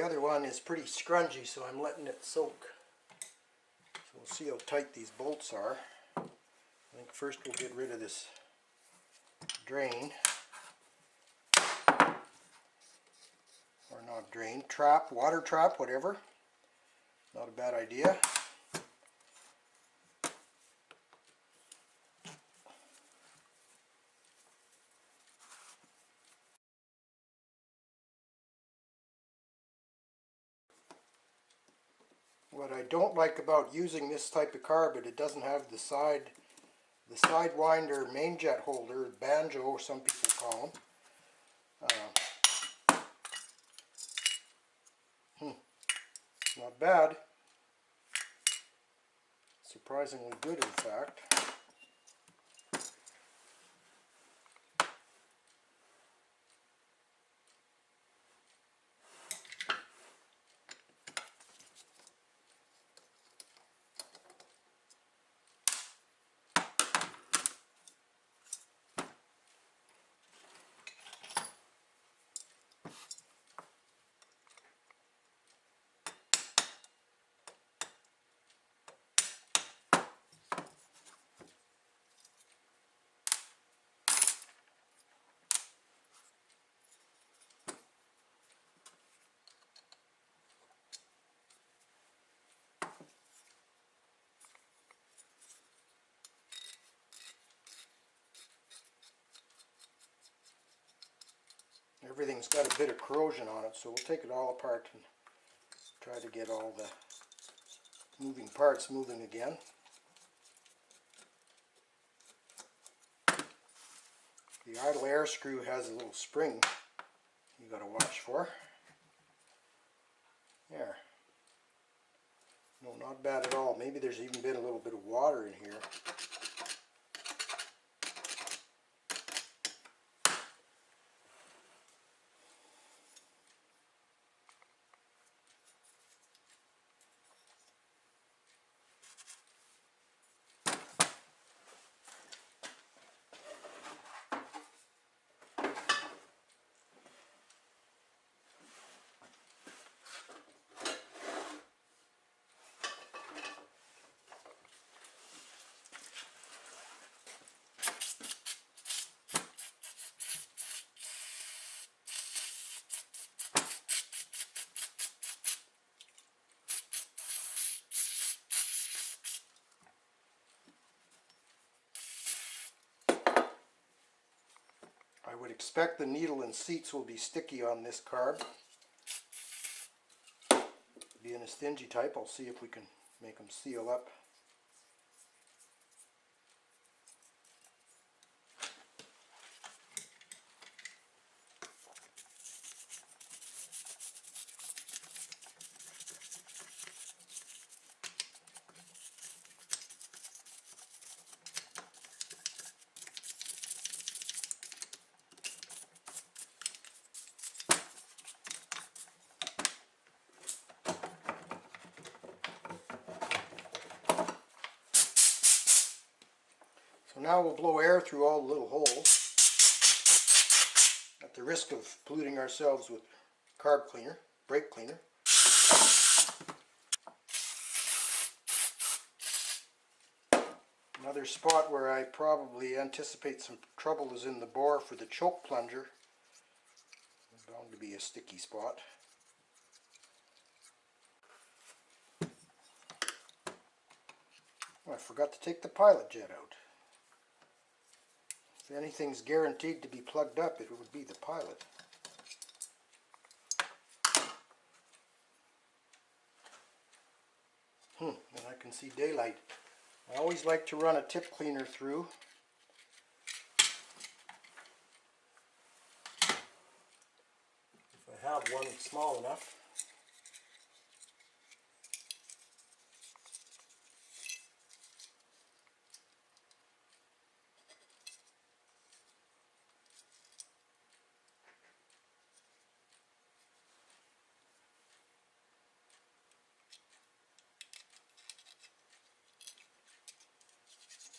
other one is pretty scrungy, so I'm letting it soak. So we'll see how tight these bolts are. I think first we'll get rid of this drain. Or not drain, trap, water trap, whatever. Not a bad idea. What I don't like about using this type of carbide, it doesn't have the sidewinder main jet holder, banjo, or some people call them. Not bad. Surprisingly good, in fact. Everything's got a bit of corrosion on it, so we'll take it all apart and try to get all the moving parts moving again. The idle air screw has a little spring you got to watch for. There. No, not bad at all. Maybe there's even been a little bit of water in here. I would expect the needle and seats will be sticky on this carb. Being a stingy type, I'll see if we can make them seal up. So now we'll blow air through all the little holes, at the risk of polluting ourselves with carb cleaner, brake cleaner. Another spot where I probably anticipate some trouble is in the bore for the choke plunger. It's bound to be a sticky spot. Oh, I forgot to take the pilot jet out. If anything's guaranteed to be plugged up, it would be the pilot. And I can see daylight. I always like to run a tip cleaner through. If I have one small enough.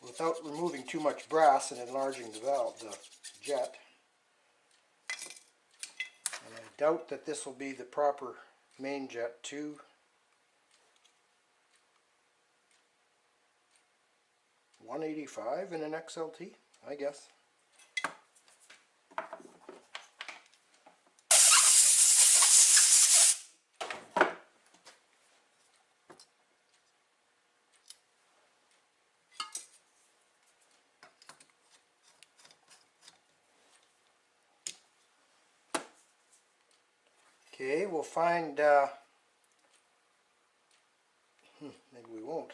Without removing too much brass and enlarging the valve, the jet. And I doubt that this will be the proper main jet to $185 in an XLT, I guess. Okay, we'll find, maybe we won't.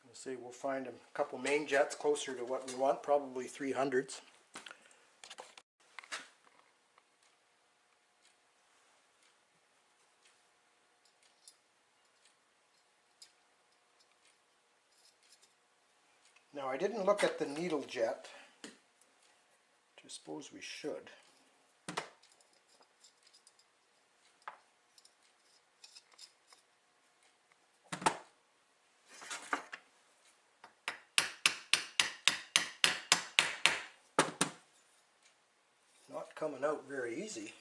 Let's see, we'll find a couple main jets closer to what we want, probably 300s. Now I didn't look at the needle jet, which I suppose we should. Not coming out very easy.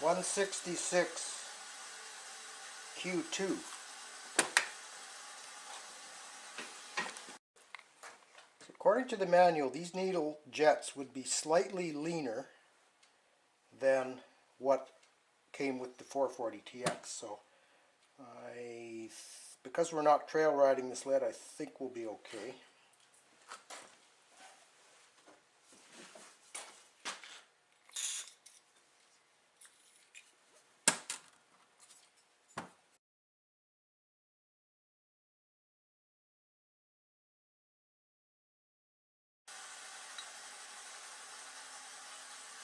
$166 Q2. According to the manual, these needle jets would be slightly leaner than what came with the 440TX. So because we're not trail riding this lead, I think we'll be okay.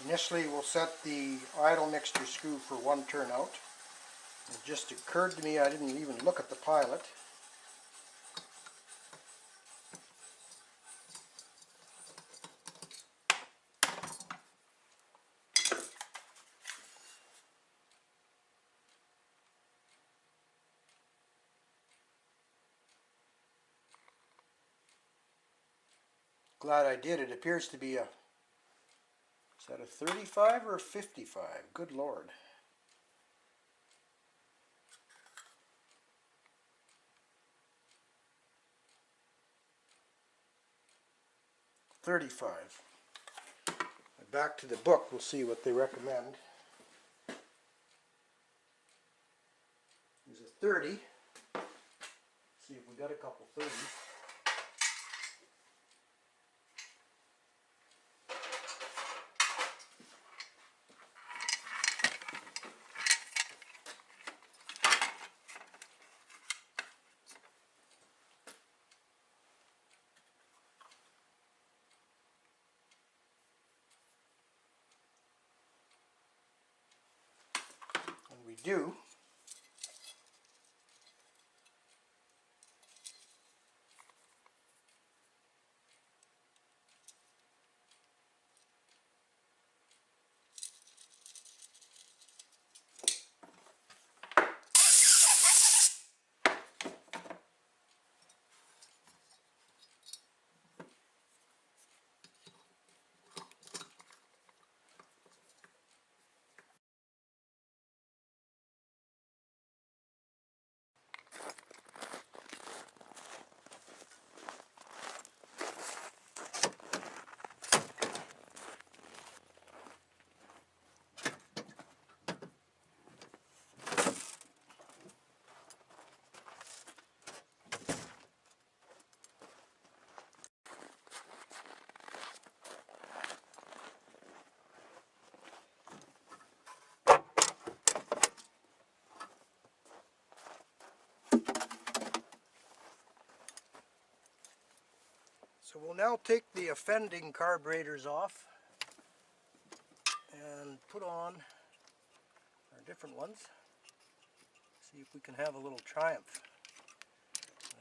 Initially we'll set the idle mixture screw for one turnout. It just occurred to me I didn't even look at the pilot. Glad I did. It appears to be a, is that a 35 or a 55? Good Lord. 35. Back to the book, we'll see what they recommend. There's a 30. See if we got a couple 30s. And we do. So we'll now take the offending carburetors off and put on our different ones. See if we can have a little triumph.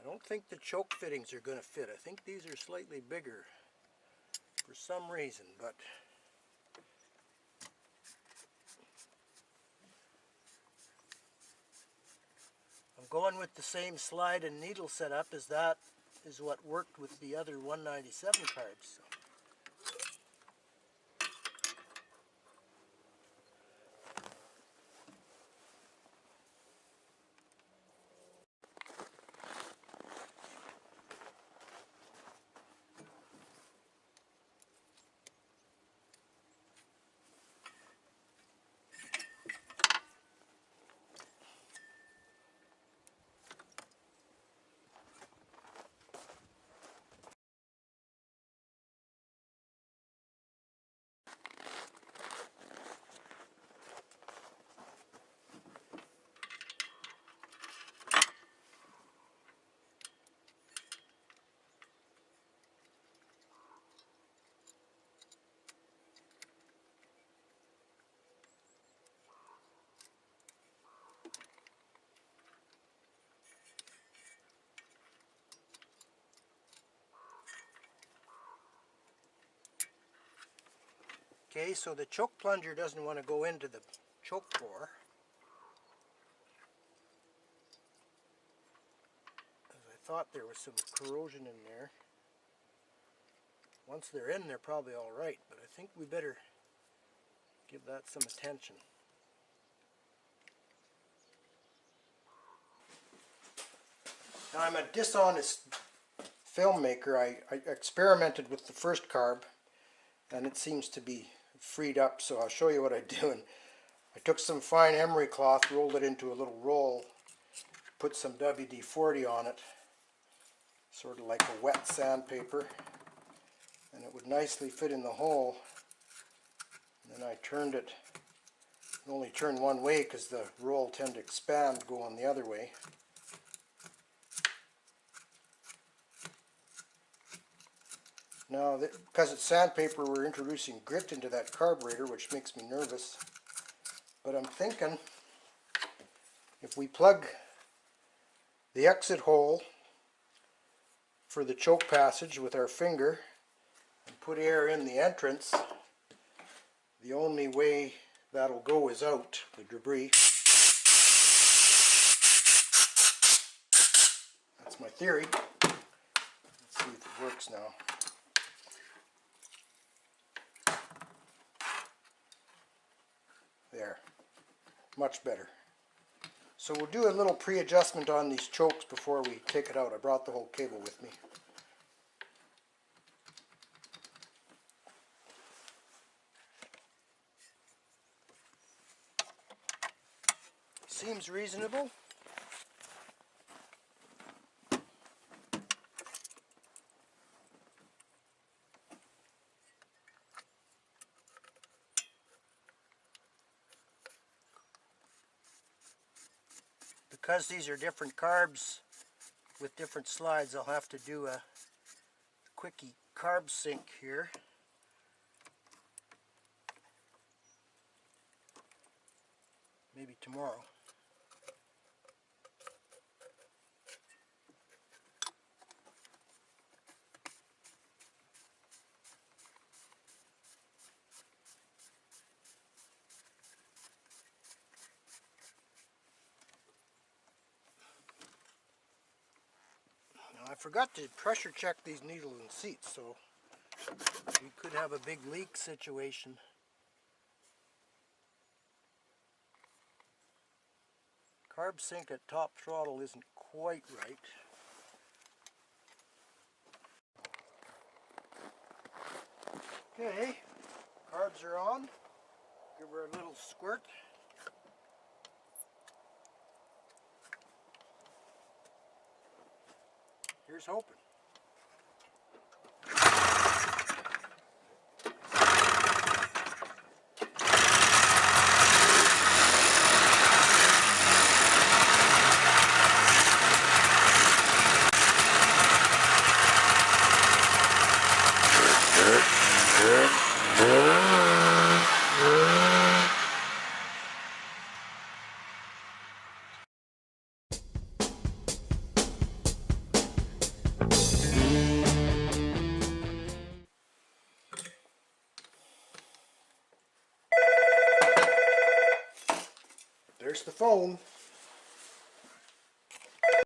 I don't think the choke fittings are going to fit. I think these are slightly bigger for some reason, but I'm going with the same slide and needle setup as that is what worked with the other 197 carbs. So. Okay, so the choke plunger doesn't want to go into the choke bore. As I thought there was some corrosion in there. Once they're in, they're probably all right, but I think we better give that some attention. Now, I'm a dishonest filmmaker. I experimented with the first carb, and it seems to be freed up, so I'll show you what I do. And I took some fine emery cloth, rolled it into a little roll, put some WD-40 on it, sort of like a wet sandpaper, and it would nicely fit in the hole. And then I turned it, only turn one way because the roll tend to expand going the other way. Now, because it's sandpaper, we're introducing grit into that carburetor, which makes me nervous. But I'm thinking, if we plug the exit hole for the choke passage with our finger and put air in the entrance, the only way that'll go is out, the debris. That's my theory. Let's see if it works now. There, much better. So we'll do a little pre-adjustment on these chokes before we take it out. I brought the whole cable with me. Seems reasonable. Because these are different carbs with different slides, I'll have to do a quickie carb sync here. Maybe tomorrow. I forgot to pressure check these needles and seats, so we could have a big leak situation. Carb sync at top throttle isn't quite right. Okay, carbs are on. Give her a little squirt. Here's hoping. there's the phone.